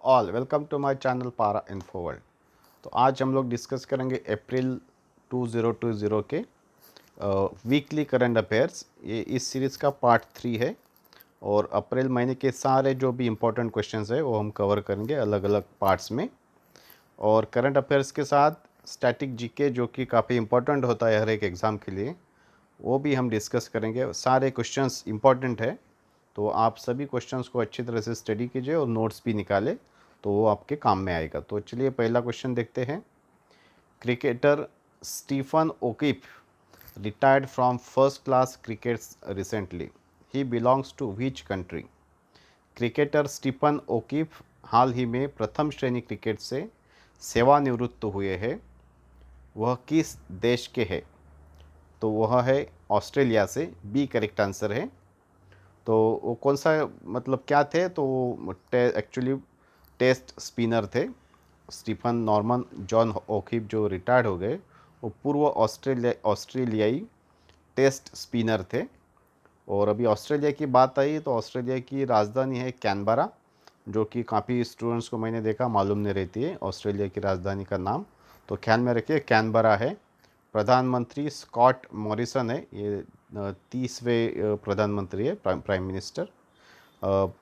All, welcome to my channel पारा info world. तो आज हम लोग डिस्कस करेंगे अप्रैल 2020 के वीकली करंट अफेयर्स। ये इस सीरीज़ का पार्ट 3 है और अप्रैल महीने के सारे जो भी इम्पोर्टेंट क्वेश्चंस है वो हम कवर करेंगे अलग अलग पार्ट्स में। और करंट अफेयर्स के साथ स्टैटिक जीके जो कि काफ़ी इम्पोर्टेंट होता है हर एक एग्ज़ाम के लिए, वो भी हम डिस्कस करेंगे। सारे क्वेश्चंस इम्पोर्टेंट है, तो आप सभी क्वेश्चंस को अच्छी तरह से स्टडी कीजिए और नोट्स भी निकालें, तो वो आपके काम में आएगा। तो चलिए पहला क्वेश्चन देखते हैं। Cricketer Stephen O'Keefe retired from first class cricket recently, he belongs to which country? Cricketer Stephen O'Keefe हाल ही में प्रथम श्रेणी क्रिकेट से सेवानिवृत्त हुए हैं। वह किस देश के हैं? तो वह है ऑस्ट्रेलिया से। बी करेक्ट आंसर है। तो वो कौन सा, मतलब क्या थे, तो वो एक्चुअली टेस्ट स्पिनर थे। स्टीफन नॉर्मन जॉन ओकीफ जो रिटायर्ड हो गए, वो पूर्व ऑस्ट्रेलियाई टेस्ट स्पिनर थे। और अभी ऑस्ट्रेलिया की बात आई तो ऑस्ट्रेलिया की राजधानी है कैनबरा, जो कि काफ़ी स्टूडेंट्स को मैंने देखा मालूम नहीं रहती है ऑस्ट्रेलिया की राजधानी का नाम। तो ख्याल में रखिए कैनबरा है। प्रधानमंत्री स्कॉट मॉरिसन है, ये 30वें प्रधानमंत्री है, प्राइम मिनिस्टर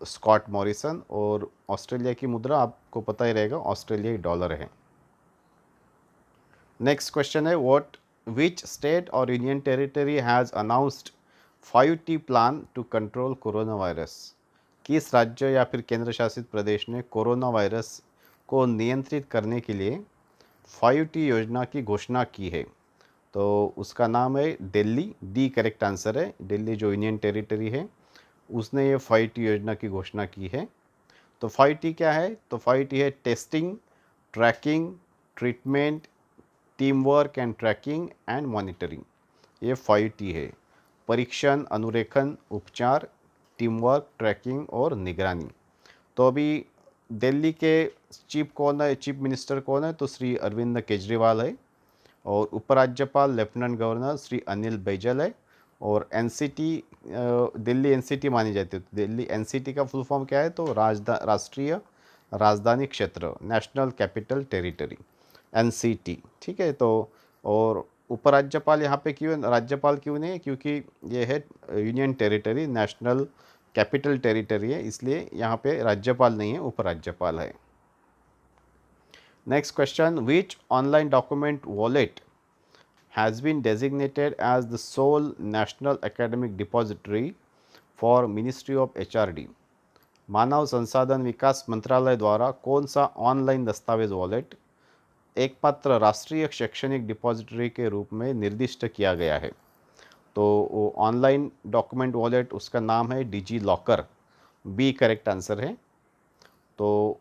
स्कॉट मॉरिसन। और ऑस्ट्रेलिया की मुद्रा आपको पता ही रहेगा, ऑस्ट्रेलियाई डॉलर है। नेक्स्ट क्वेश्चन है, व्हाट विच स्टेट और union territory has announced 5T plan to control corona virus? किस राज्य या फिर केंद्र शासित प्रदेश ने कोरोना वायरस को नियंत्रित करने के लिए 5T योजना की घोषणा की है? तो उसका नाम है दिल्ली। डी करेक्ट आंसर है। दिल्ली जो यूनियन टेरिटरी है, उसने ये 5T योजना की घोषणा की है। तो 5T क्या है? तो 5T है testing, tracking, treatment, team work and tracking and monitoring. ये 5T है। परीक्षण, अनुरेखन, उपचार, टीम वर्क, ट्रैकिंग और निगरानी। तो अभी दिल्ली के चीफ कौन है, चीफ मिनिस्टर कौन है? तो श्री अरविंद केजरीवाल है। और उपराज्यपाल लेफ्टिनेंट गवर्नर श्री अनिल बैजल है। और एनसीटी, दिल्ली एनसीटी मानी जाती है। दिल्ली एनसीटी का फुल फॉर्म क्या है? तो राष्ट्रीय राजधानी क्षेत्र, नेशनल कैपिटल टेरिटरी, एनसीटी। ठीक है। तो और उपराज्यपाल यहाँ पे क्यों, राज्यपाल क्यों नहीं है? क्योंकि ये है union territory, national capital territory है, इसलिए यहाँ पे राज्यपाल नहीं है, उपराज्यपाल है। Next question, which online document wallet has been designated as the sole national academic depository for Ministry of HRD? मानव संसाधन विकास मंत्रालय द्वारा कौन सा ऑनलाइन दस्तावेज वॉलेट एकमात्र राष्ट्रीय शैक्षणिक डिपॉजिटरी के रूप में निर्दिष्ट किया गया है? तो वो ऑनलाइन डॉक्यूमेंट वॉलेट, उसका नाम है digi locker. B correct answer है। तो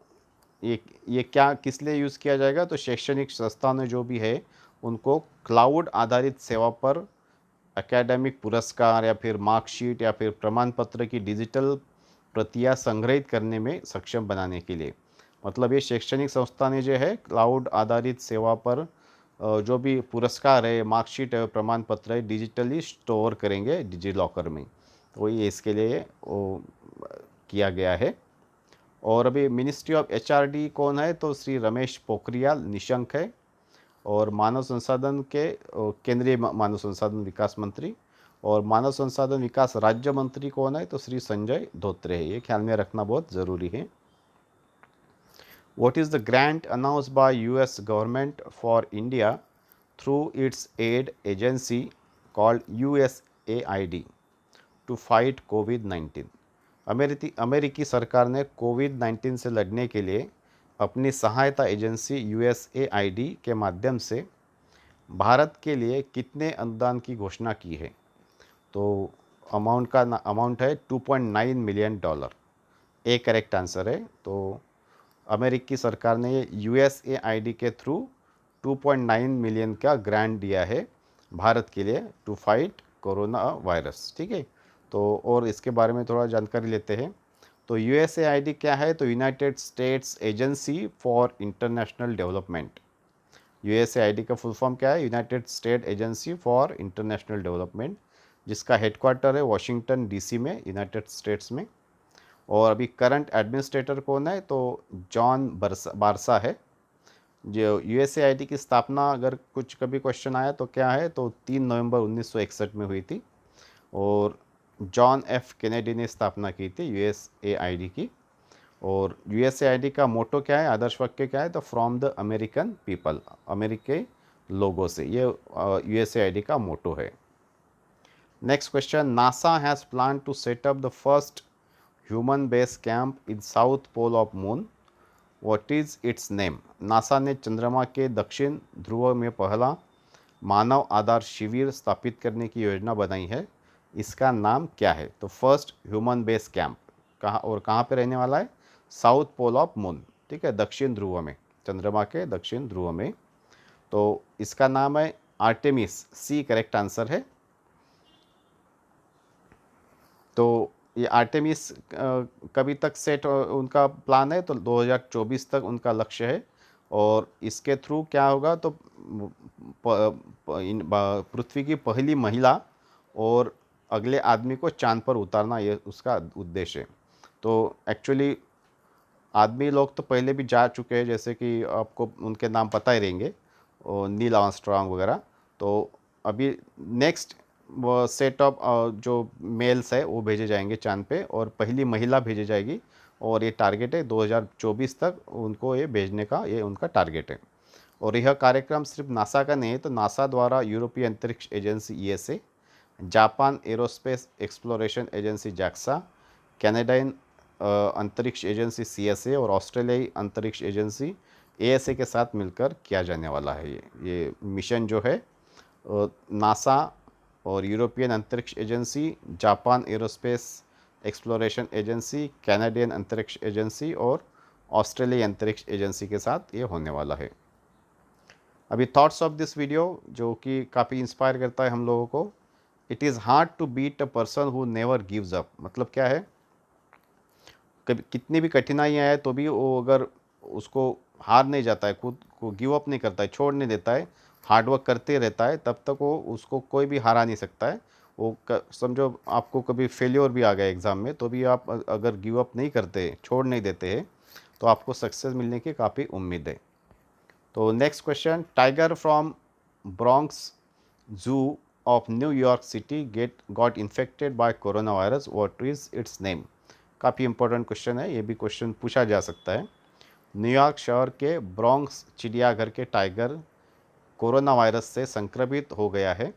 ये क्या, किस लिए यूज़ किया जाएगा? तो शैक्षणिक संस्थान जो भी है, उनको क्लाउड आधारित सेवा पर एकेडमिक पुरस्कार या फिर मार्कशीट या फिर प्रमाण पत्र की डिजिटल प्रतियां संग्रहित करने में सक्षम बनाने के लिए। मतलब ये शैक्षणिक संस्थानें जो है क्लाउड आधारित सेवा पर जो भी पुरस्कार है, मार्कशीट है, प्रमाण पत्र है, डिजिटली स्टोर करेंगे डिजी लॉकर में। तो ये इसके लिए वो किया गया है। और अभी मिनिस्ट्री ऑफ एचआरडी कौन है? तो श्री रमेश पोखरियाल निशंक है। और मानव संसाधन के केंद्रीय मानव संसाधन विकास मंत्री। और मानव संसाधन विकास राज्य मंत्री कौन है? तो श्री संजय धोत्रे है। ये ख्याल में रखना बहुत ज़रूरी है। What is the grant announced by US government for India through its aid agency called USAID to fight कोविड-19? अमेरिकी सरकार ने कोविड-19 से लड़ने के लिए अपनी सहायता एजेंसी USAID के माध्यम से भारत के लिए कितने अनुदान की घोषणा की है? तो अमाउंट है $2.9 मिलियन। ए करेक्ट आंसर है। तो अमेरिकी सरकार ने USAID के थ्रू 2.9 मिलियन का ग्रांट दिया है भारत के लिए टू फाइट कोरोना वायरस। ठीक है। तो और इसके बारे में थोड़ा जानकारी लेते हैं। तो USAID क्या है? तो United states agency for international development. USAID का फुल फॉर्म क्या है? United state agency for international development, जिसका हेडक्वार्टर है वॉशिंगटन DC में, यूनाइटेड स्टेट्स में। और अभी करंट एडमिनिस्ट्रेटर कौन है, तो जॉन बारसा है। जो यूएसएआईडी की स्थापना अगर कुछ कभी क्वेश्चन आया तो क्या है, तो 3 नवंबर 1961 में हुई थी और जॉन एफ कैनेडी ने स्थापना की थी यूएसएआईडी की। और यूएसएआईडी का मोटो क्या है, आदर्श वाक्य क्या है, तो फ्रॉम द अमेरिकन पीपल, अमेरिकी लोगों से, ये यूएसएआईडी का मोटो है। Next question, NASA has plan to set up the first human base camp in south pole of moon, what is its name. NASA ने चंद्रमा के दक्षिण ध्रुव में पहला मानव आधार शिविर स्थापित करने की योजना बनाई है, इसका नाम क्या है। तो फर्स्ट ह्यूमन बेस कैंप कहाँ और कहाँ पे रहने वाला है, साउथ पोल ऑफ मून, ठीक है, दक्षिण ध्रुव में, चंद्रमा के दक्षिण ध्रुव में। तो इसका नाम है आर्टेमिस, सी करेक्ट आंसर है। तो ये आर्टेमिस कभी तक सेट उनका प्लान है, तो 2024 तक उनका लक्ष्य है। और इसके थ्रू क्या होगा, तो पृथ्वी की पहली महिला और अगले आदमी को चांद पर उतारना, ये उसका उद्देश्य है। तो एक्चुअली आदमी लोग तो पहले भी जा चुके हैं, जैसे कि आपको उनके नाम पता ही रहेंगे, और नील आर्मस्ट्रांग वगैरह। तो अभी नेक्स्ट वो सेट ऑफ जो मेल्स है वो भेजे जाएंगे चांद पे, और पहली महिला भेजी जाएगी। और ये टारगेट है 2024 तक उनको ये भेजने का, ये उनका टारगेट है। और यह कार्यक्रम सिर्फ नासा का नहीं है, तो नासा द्वारा यूरोपीय अंतरिक्ष agency ESA, Japan aerospace exploration agency JAXA, Canadian अंतरिक्ष एजेंसी सीएसए और ऑस्ट्रेलियाई अंतरिक्ष एजेंसी एएसए के साथ मिलकर किया जाने वाला है। ये मिशन जो है नासा और यूरोपियन अंतरिक्ष agency, Japan aerospace exploration agency, Canadian अंतरिक्ष एजेंसी और ऑस्ट्रेलियाई अंतरिक्ष एजेंसी के साथ ये होने वाला है। अभी थॉट्स ऑफ दिस वीडियो जो कि काफ़ी इंस्पायर करता है हम लोगों को। It is hard to beat a person who never gives up. मतलब क्या है, कभी कितनी भी कठिनाइयाँ आए तो भी वो अगर उसको हार नहीं जाता है, खुद को गिव अप नहीं करता है, छोड़ नहीं देता है, हार्डवर्क करते रहता है, तब तक वो उसको कोई भी हरा नहीं सकता है। वो समझो आपको कभी फेल्योर भी आ गया एग्ज़ाम में, तो भी आप अगर गिव अप नहीं करते, छोड़ नहीं देते हैं, तो आपको सक्सेस मिलने की काफ़ी उम्मीद है। तो next question, tiger from Bronx zoo of New York city got infected by corona virus, what is its name. काफ़ी इंपॉर्टेंट क्वेश्चन है, ये भी क्वेश्चन पूछा जा सकता है। न्यूयॉर्क शहर के ब्रॉन्क्स चिड़ियाघर के टाइगर कोरोना वायरस से संक्रमित हो गया है,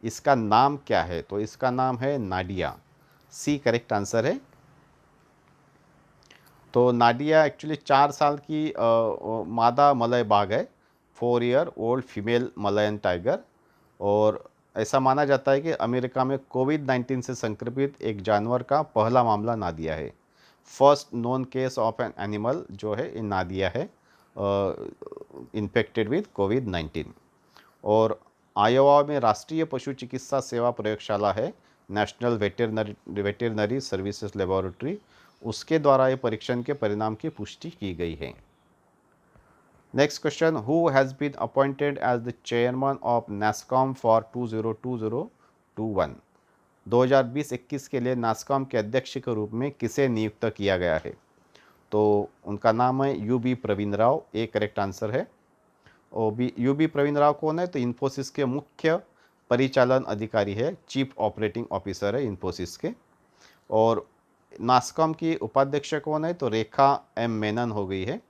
इसका नाम क्या है। तो इसका नाम है नाडिया, सी करेक्ट आंसर है। तो नाडिया एक्चुअली 4 साल की मादा मलय बाघ है, 4 ईयर ओल्ड फीमेल मलयन टाइगर। और ऐसा माना जाता है कि अमेरिका में कोविड-19 से संक्रमित एक जानवर का पहला मामला नादिया है। First known case of an animal जो है ये नादिया है, इन्फेक्टेड विद कोविड-19। और आयोवा में राष्ट्रीय पशु चिकित्सा सेवा प्रयोगशाला है, नेशनल वेटेरिनरी सर्विसेज लेबोरेटरी, उसके द्वारा ये परीक्षण के परिणाम की पुष्टि की गई है। Next question, who has been appointed as the chairman of NASSCOM for 2020-21। 2020-21 के लिए नास्कॉम के अध्यक्ष के रूप में किसे नियुक्त किया गया है। तो उनका नाम है UV Praveen Rao, A correct answer है। और यूबी प्रवीण राव कौन है, तो इन्फोसिस के मुख्य परिचालन अधिकारी है, चीफ ऑपरेटिंग ऑफिसर है इन्फोसिस के। और नास्कॉम की उपाध्यक्ष कौन है, तो रेखा एम मेनन हो गई है।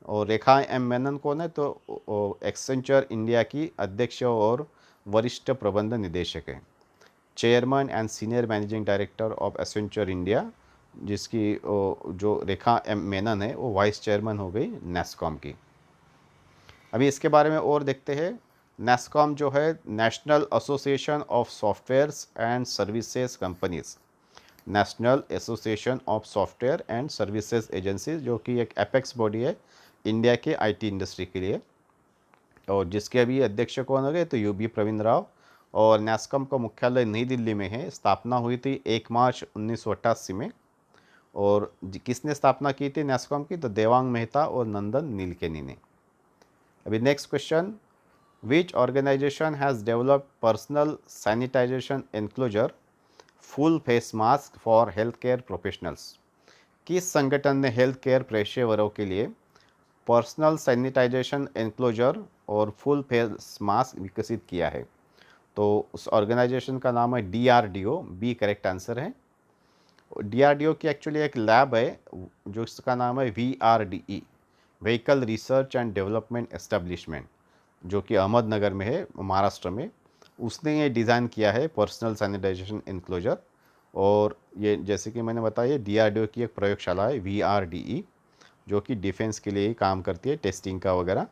और रेखा एम मेनन कौन है, तो एक्सेंचर इंडिया की अध्यक्ष और वरिष्ठ प्रबंध निदेशक है, chairman and senior managing director of Accenture India, जिसकी जो रेखा एम मेनन है वो वाइस चेयरमैन हो गई नेस्कॉम की। अभी इसके बारे में और देखते हैं। नेस्कॉम जो है national association of softwares and services companies, national association of software and services agencies, जो कि एक एपेक्स बॉडी है इंडिया के आईटी इंडस्ट्री के लिए। और जिसके अभी अध्यक्ष कौन हो गए, तो यूबी प्रवीण राव। और नेस्कॉम का मुख्यालय नई दिल्ली में है, स्थापना हुई थी 1 मार्च 1988 में। और किसने स्थापना की थी नेस्कॉम की, तो देवांग मेहता और नंदन नीलकेनी ने। अभी next question, which organization has developed personal sanitization enclosure full face mask for health care professionals. किस संगठन ने हेल्थ केयर पेशेवरों के लिए पर्सनल सैनिटाइजेशन एनक्लोजर और फुल फेस मास्क विकसित किया है? तो उस ऑर्गेनाइजेशन का नाम है DRDO, बी करेक्ट आंसर है। DRDO की एक्चुअली एक लैब है जो इसका नाम है VRDE, vehicle research and development establishment, जो कि अहमदनगर में है, महाराष्ट्र में। उसने ये डिज़ाइन किया है पर्सनल सैनिटाइजेशन इनक्लोजर। और ये जैसे कि मैंने बताया, DRDO की एक प्रयोगशाला है VRDE, जो कि डिफेंस के लिए ही काम करती है, टेस्टिंग का वगैरह।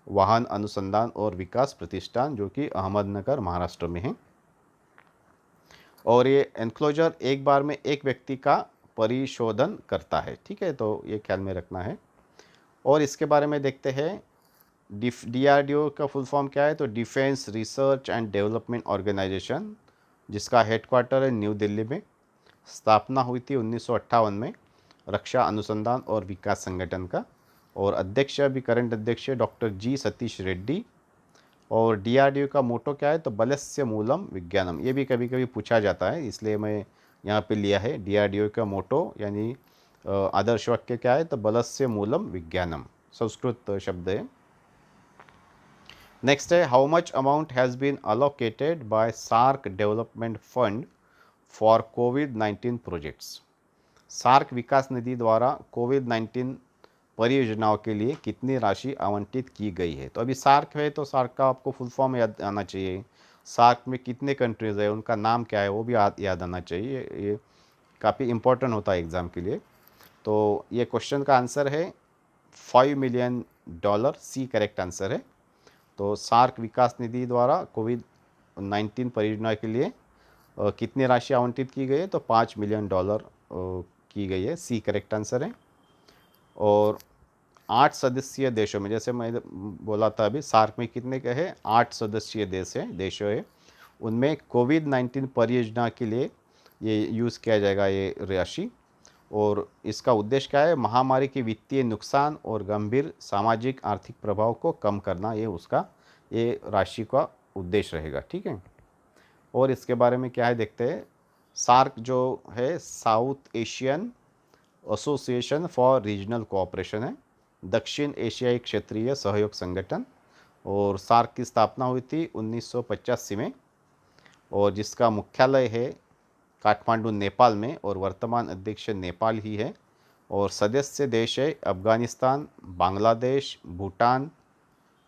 वाहन अनुसंधान और विकास प्रतिष्ठान, जो कि अहमदनगर महाराष्ट्र में है। और ये एनक्लोजर एक बार में एक व्यक्ति का परिशोधन करता है, ठीक है, तो ये ख्याल में रखना है। और इसके बारे में देखते हैं, DRDO का फुल फॉर्म क्या है, तो defence research and development organization, जिसका हेडक्वार्टर है न्यू दिल्ली में। स्थापना हुई थी 1958 में, रक्षा अनुसंधान और विकास संगठन का। और अध्यक्ष अभी करंट अध्यक्ष है डॉक्टर जी सतीश रेड्डी। और DRDO का मोटो क्या है, तो बलस्य मूलम विज्ञानम। ये भी कभी कभी पूछा जाता है, इसलिए मैं यहाँ पे लिया है। DRDO का मोटो यानी आदर्श वाक्य क्या है, तो बलस्य मूलम विज्ञानम, संस्कृत शब्द है। नेक्स्ट है, how much amount has been allocated by SAARC development fund for कोविड-19 प्रोजेक्ट्स। सार्क विकास निधि द्वारा कोविड-19 परियोजनाओं के लिए कितनी राशि आवंटित की गई है? तो अभी सार्क है, तो सार्क का आपको फुल फॉर्म याद आना चाहिए। सार्क में कितने कंट्रीज़ है, उनका नाम क्या है, वो भी याद आना चाहिए। ये काफ़ी इंपॉर्टेंट होता है एग्ज़ाम के लिए। तो ये क्वेश्चन का आंसर है $5 मिलियन, सी करेक्ट आंसर है। तो सार्क विकास निधि द्वारा कोविड-19 परियोजना के लिए कितनी राशि आवंटित की गई है, तो $5 मिलियन की गई है, सी करेक्ट आंसर है। और 8 सदस्यीय देशों में, जैसे मैं बोला था अभी, सार्क में कितने के हैं, 8 सदस्यीय देश है। उनमें कोविड-19 परियोजना के लिए ये यूज़ किया जाएगा ये राशि। और इसका उद्देश्य क्या है, महामारी के वित्तीय नुकसान और गंभीर सामाजिक आर्थिक प्रभाव को कम करना, ये उसका ये राशि का उद्देश्य रहेगा, ठीक है। और इसके बारे में क्या है देखते हैं। सार्क जो है south Asian association for regional cooperation है, दक्षिण एशियाई क्षेत्रीय सहयोग संगठन। और सार्क की स्थापना हुई थी 1985 में, और जिसका मुख्यालय है काठमांडू नेपाल में, और वर्तमान अध्यक्ष नेपाल ही है। और सदस्य देश है अफगानिस्तान, बांग्लादेश, भूटान,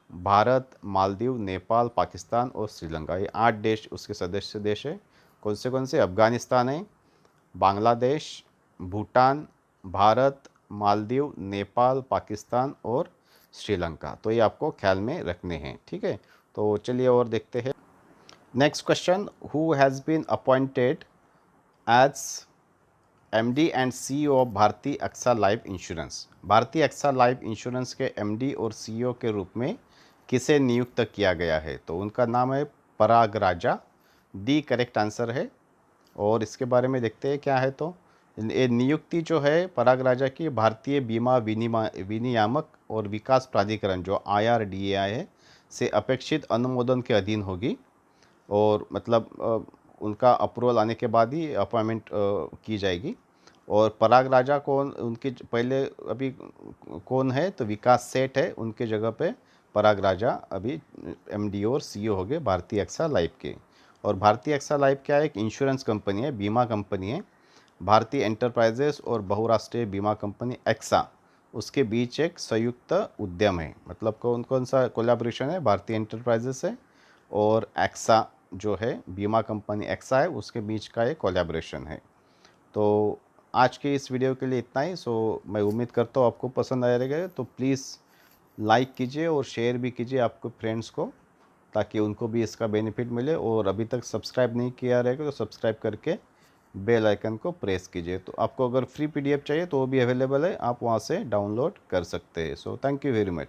भारत, मालदीव, नेपाल, पाकिस्तान और श्रीलंका। ये 8 देश उसके सदस्य देश है। कौन से अफगानिस्तान है, बांग्लादेश, भूटान, भारत, मालदीव, नेपाल, पाकिस्तान और श्रीलंका। तो ये आपको ख्याल में रखने हैं, ठीक है। तो चलिए और देखते हैं। Next question, who has been appointed as MD and CEO of Bharti AXA life insurance. Bharti AXA life insurance के MD और CEO के रूप में किसे नियुक्त किया गया है? तो उनका नाम है पराग राजा, डी करेक्ट आंसर है। और इसके बारे में देखते हैं क्या है। तो ये नियुक्ति जो है पराग राजा की, भारतीय बीमा विनियामक और विकास प्राधिकरण जो IRDAI है से अपेक्षित अनुमोदन के अधीन होगी। और मतलब उनका अप्रूवल आने के बाद ही अपॉइंटमेंट की जाएगी। और पराग राजा कौन, उनके पहले अभी कौन है, तो विकास सेठ है, उनके जगह पे पराग राजा अभी MD और CEO हो गए भारतीय एक्सा लाइफ के। और भारतीय एक्सा लाइफ क्या है, एक इंश्योरेंस कंपनी है, बीमा कंपनी है। भारतीय एंटरप्राइजेस और बहुराष्ट्रीय बीमा कंपनी एक्सा, उसके बीच एक संयुक्त उद्यम है। मतलब कौन कौन सा कोलैबोरेशन है, भारतीय एंटरप्राइजेस है और एक्सा जो है बीमा कंपनी एक्सा है, उसके बीच का एक कोलैबोरेशन है। तो आज के इस वीडियो के लिए इतना ही। सो मैं उम्मीद करता हूँ आपको पसंद आया रहेगा। तो प्लीज़ लाइक कीजिए और शेयर भी कीजिए आपके फ्रेंड्स को, ताकि उनको भी इसका बेनिफिट मिले। और अभी तक सब्सक्राइब नहीं किया रहेगा तो सब्सक्राइब करके बेल आइकन को प्रेस कीजिए। तो आपको अगर फ्री PDF चाहिए तो वो भी अवेलेबल है, आप वहाँ से डाउनलोड कर सकते हैं। So thank you very much.